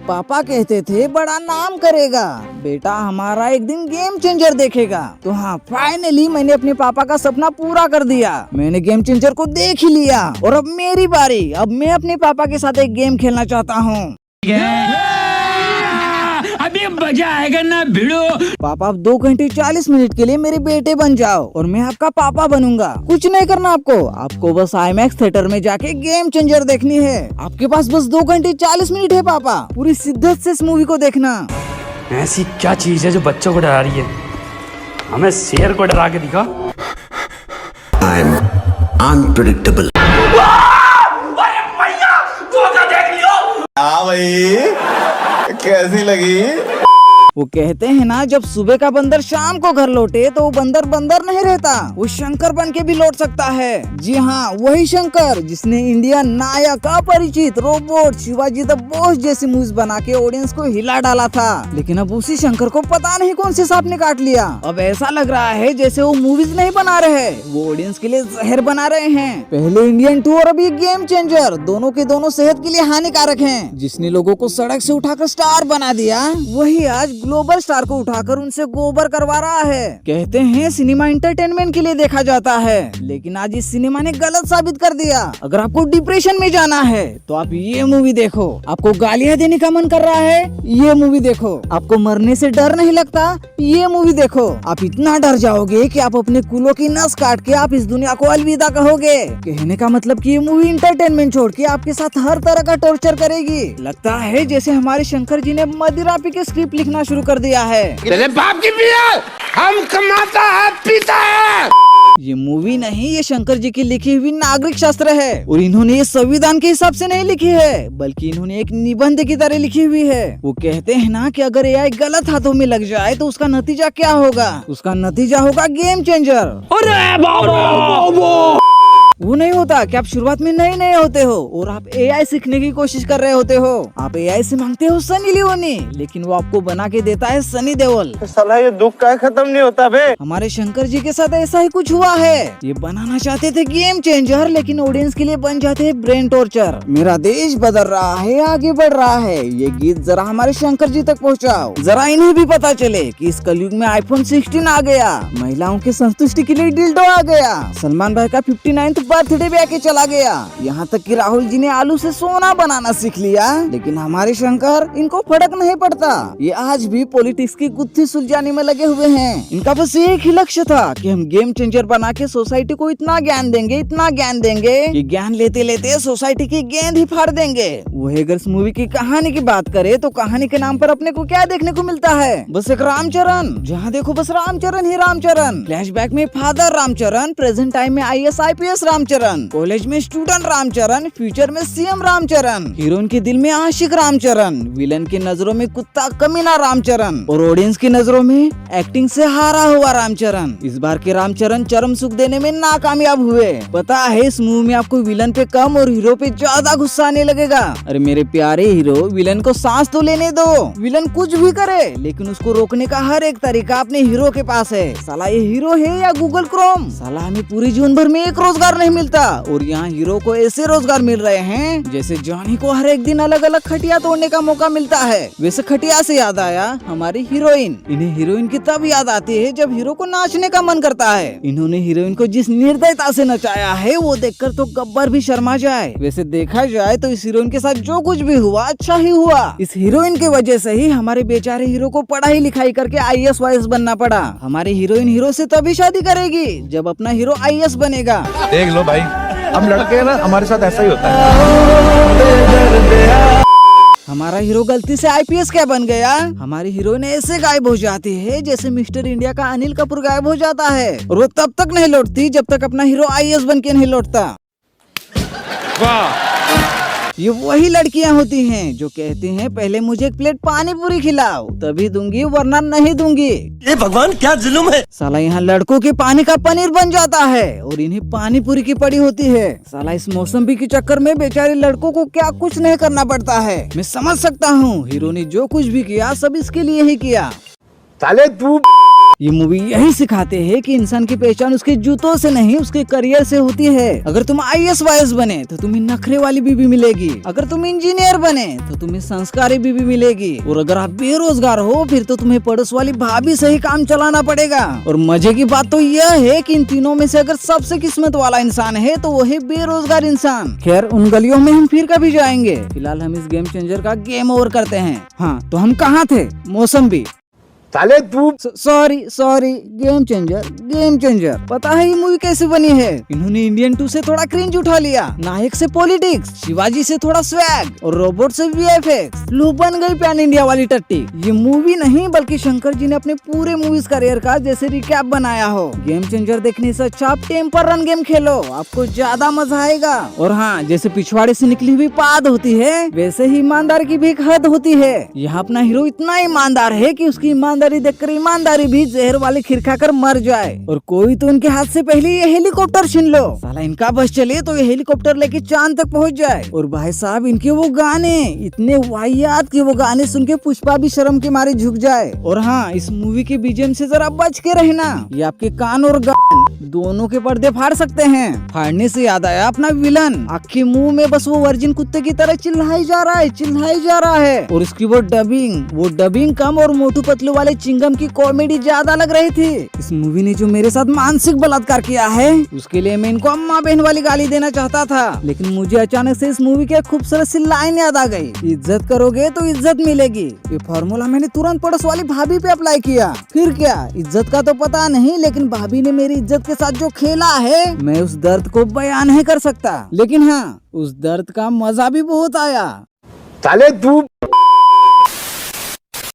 पापा कहते थे बड़ा नाम करेगा, बेटा हमारा एक दिन गेम चेंजर देखेगा। तो हाँ, फाइनली मैंने अपने पापा का सपना पूरा कर दिया। मैंने गेम चेंजर को देख ही लिया और अब मेरी बारी। अब मैं अपने पापा के साथ एक गेम खेलना चाहता हूँ। अभी मजा आएगा ना भिड़ो। पापा अब 2 घंटे 40 मिनट के लिए मेरे बेटे बन जाओ और मैं आपका पापा बनूंगा। कुछ नहीं करना आपको बस IMAX थिएटर में जाके गेम चेंजर देखनी है। आपके पास बस 2 घंटे 40 मिनट है पापा, पूरी शिद्दत से इस मूवी को देखना। ऐसी क्या चीज है जो बच्चों को डरा रही है? हमें शेर को डरा के दिखा। I am unpredictable. हाँ भाई, कैसी लगी? वो कहते हैं ना, जब सुबह का बंदर शाम को घर लौटे तो वो बंदर बंदर नहीं रहता, वो शंकर बन के भी लौट सकता है। जी हाँ, वही शंकर जिसने इंडिया नायक अपरिचित रोबोट शिवाजी द बॉस जैसी मूवीज बना के ऑडियंस को हिला डाला था। लेकिन अब उसी शंकर को पता नहीं कौन से सांप ने काट लिया। अब ऐसा लग रहा है जैसे वो मूवीज नहीं बना रहे, वो ऑडियंस के लिए जहर बना रहे हैं। पहले इंडियन 2 और अभी गेम चेंजर, दोनों के दोनों सेहत के लिए हानिकारक हैं। जिसने लोगों को सड़क से उठाकर स्टार बना दिया, वही आज ग्लोबल स्टार को उठाकर उनसे गोबर करवा रहा है। कहते हैं सिनेमा एंटरटेनमेंट के लिए देखा जाता है, लेकिन आज इस सिनेमा ने गलत साबित कर दिया। अगर आपको डिप्रेशन में जाना है तो आप ये मूवी देखो। आपको गालियां देने का मन कर रहा है, ये मूवी देखो। आपको मरने से डर नहीं लगता, ये मूवी देखो। आप इतना डर जाओगे कि आप अपने कुलों की नस काट के आप इस दुनिया को अलविदा कहोगे। कहने का मतलब कि ये मूवी एंटरटेनमेंट छोड़ के आपके साथ हर तरह का टॉर्चर करेगी। लगता है जैसे हमारे शंकर जी ने मदिरा पी के स्क्रिप्ट लिखना शुरू कर दिया है। तेरे बाप की पिया, हम कमाता है पीता है। ये मूवी नहीं, ये शंकर जी की लिखी हुई नागरिक शास्त्र है और इन्होंने ये संविधान के हिसाब से नहीं लिखी है, बल्कि इन्होंने एक निबंध की तरह लिखी हुई है। वो कहते हैं ना कि अगर AI गलत हाथों में लग जाए तो उसका नतीजा क्या होगा? उसका नतीजा होगा गेम चेंजर। अरे बाबा, वो नहीं होता कि आप शुरुआत में नए होते हो और आप AI सीखने की कोशिश कर रहे होते हो। आप AI से मांगते हो सनी लियोनी, लेकिन वो आपको बना के देता है सनी देओल। साला ये दुख का खत्म नहीं होता बे। हमारे शंकर जी के साथ ऐसा ही कुछ हुआ है। ये बनाना चाहते थे गेम चेंजर, लेकिन ऑडियंस के लिए बन जाते हैं ब्रेन टॉर्चर। मेरा देश बदल रहा है, आगे बढ़ रहा है, ये गीत जरा हमारे शंकर जी तक पहुँचाओ। जरा इन्हें भी पता चले कि इस कलयुग में iPhone 16 आ गया, महिलाओं की संतुष्टि के लिए डिल्डो आ गया, सलमान भाई का 59th बर्थडे भी आके चला गया, यहाँ तक कि राहुल जी ने आलू से सोना बनाना सीख लिया। लेकिन हमारे शंकर, इनको फर्क नहीं पड़ता। ये आज भी पॉलिटिक्स की गुत्थी सुलझाने में लगे हुए हैं। इनका बस एक ही लक्ष्य था कि हम गेम चेंजर बना के सोसाइटी को इतना ज्ञान देंगे, इतना ज्ञान देंगे कि ज्ञान लेते लेते सोसाइटी की गेंद ही फाड़ देंगे। वही अगर इस मूवी की कहानी की बात करे तो कहानी के नाम पर अपने को क्या देखने को मिलता है? बस एक रामचरण, जहाँ देखो बस रामचरण ही रामचरण। फ्लैशबैक में फादर रामचरण, प्रेजेंट टाइम में IAS IPS रामचरण, कॉलेज में स्टूडेंट रामचरण, फ्यूचर में CM रामचरण, हीरोइन के दिल में आशिक रामचरण, विलन की नजरों में कुत्ता कमीना रामचरण और ऑडियंस की नजरों में एक्टिंग से हारा हुआ रामचरण। इस बार के रामचरण चरम सुख देने में नाकामयाब हुए। पता है इस मूवी में आपको विलन पे कम और हीरो पे ज्यादा गुस्सा आने लगेगा। अरे मेरे प्यारे हीरो, विलन को सांस तो लेने दो। विलन कुछ भी करे लेकिन उसको रोकने का हर एक तरीका अपने हीरो के पास है। साला ये हीरो है या गूगल क्रोम? साला हमें पूरी जीवन भर में एक रोजगार नहीं मिलता और यहाँ हीरो को ऐसे रोजगार मिल रहे हैं जैसे जॉनी को हर एक दिन अलग अलग खटिया तोड़ने का मौका मिलता है। वैसे खटिया से याद आया हमारी हीरोइन। इन्हें हीरोइन की तब याद आती है जब हीरो को नाचने का मन करता है। इन्होंने हीरोइन को जिस निर्दयता से नचाया है वो देखकर तो गब्बर भी शर्मा जाए। वैसे देखा जाए तो इस हीरोइन के साथ जो कुछ भी हुआ अच्छा ही हुआ। इस हीरोइन की वजह से ही हमारे बेचारे हीरो को पढ़ाई लिखाई करके IAS वाईएस बनना पड़ा। हमारी हीरोइन हीरो से तभी शादी करेगी जब अपना हीरो IAS बनेगा। देख लो भाई, हम लड़के हैं ना, हमारे साथ ऐसा ही होता है। हमारा हीरो गलती से IPS क्या बन गया? हमारी हीरोइन ऐसे गायब हो जाती है जैसे मिस्टर इंडिया का अनिल कपूर गायब हो जाता है और वो तब तक नहीं लौटती जब तक अपना हीरो IAS बन के नहीं लौटता। वाह, ये वही लड़कियां होती हैं जो कहती हैं पहले मुझे एक प्लेट पानी पूरी खिलाओ तभी दूंगी वरना नहीं दूंगी। ये भगवान क्या जुल्म है। साला यहाँ लड़कों के पानी का पनीर बन जाता है और इन्हें पानी पूरी की पड़ी होती है। साला इस मौसम्बी के चक्कर में बेचारे लड़कों को क्या कुछ नहीं करना पड़ता है। मैं समझ सकता हूँ, हीरो ने जो कुछ भी किया सब इसके लिए ही किया। साले तू ये मूवी यही सिखाते हैं कि इंसान की पहचान उसके जूतों से नहीं उसके करियर से होती है। अगर तुम IAS वायस बने तो तुम्हें नखरे वाली बीवी मिलेगी, अगर तुम इंजीनियर बने तो तुम्हें संस्कारी बीवी मिलेगी, और अगर आप बेरोजगार हो फिर तो तुम्हें पड़ोस वाली भाभी से ही काम चलाना पड़ेगा। और मजे की बात तो यह है कि इन तीनों में से अगर सबसे किस्मत वाला इंसान है तो वो है बेरोजगार इंसान। खैर उन गलियों में हम फिर कभी जाएंगे, फिलहाल हम इस गेम चेंजर का गेम ओवर करते हैं। हाँ तो हम कहाँ थे? मौसम्बी। साले तू सॉरी गेम चेंजर। पता है ये मूवी कैसे बनी है? इन्होंने इंडियन 2 से थोड़ा क्रिंज उठा लिया, नायक से पॉलिटिक्स, शिवाजी से थोड़ा स्वैग और रोबोट से VFX। लो बन गई पैन इंडिया वाली टट्टी। ये मूवी नहीं बल्कि शंकर जी ने अपने पूरे मूवीज करियर का जैसे रिकैप बनाया हो। गेम चेंजर देखने से अच्छा आप टेम्पर रन गेम खेलो, आपको ज्यादा मजा आएगा। और हाँ, जैसे पिछवाड़े से निकली हुई पाद होती है वैसे ही ईमानदार की भी एक हद होती है। यहाँ अपना हीरो इतना ईमानदार है कि उसकी ईमानदारी देखकर ईमानदारी भी जहर वाली खीर खाकर मर जाए। और कोई तो उनके हाथ से पहले ये हेलीकॉप्टर छीन लो, साला इनका बस चले तो ये हेलीकॉप्टर लेके चांद तक पहुंच जाए। और भाई साहब इनके वो गाने इतने वाहियात कि वो गाने सुन के पुष्पा भी शर्म के मारे झुक जाए। और हाँ, इस मूवी के बीजीएम से जरा बच के रहना, ये आपके कान और गान दोनों के पर्दे फाड़ सकते हैं। फाड़ने से याद आया अपना विलन, आखिर मुंह में बस वो वर्जिन कुत्ते की तरह चिल्लाई जा रहा है। और इसकी वो डबिंग कम और मोटू पतलू वाले चिंगम की कॉमेडी ज्यादा लग रही थी। इस मूवी ने जो मेरे साथ मानसिक बलात्कार किया है उसके लिए मैं इनको अम्मा बहन वाली गाली देना चाहता था, लेकिन मुझे अचानक से इस मूवी की एक खूबसूरत सी लाइन याद आ गई, इज्जत करोगे तो इज्जत मिलेगी। ये फॉर्मूला मैंने तुरंत पड़ोस वाली भाभी पे अप्लाई किया। फिर क्या, इज्जत का तो पता नहीं, लेकिन भाभी ने मेरी इज्जत के साथ जो खेला है मैं उस दर्द को बयान नहीं कर सकता। लेकिन हाँ, उस दर्द का मजा भी बहुत आया। साले तू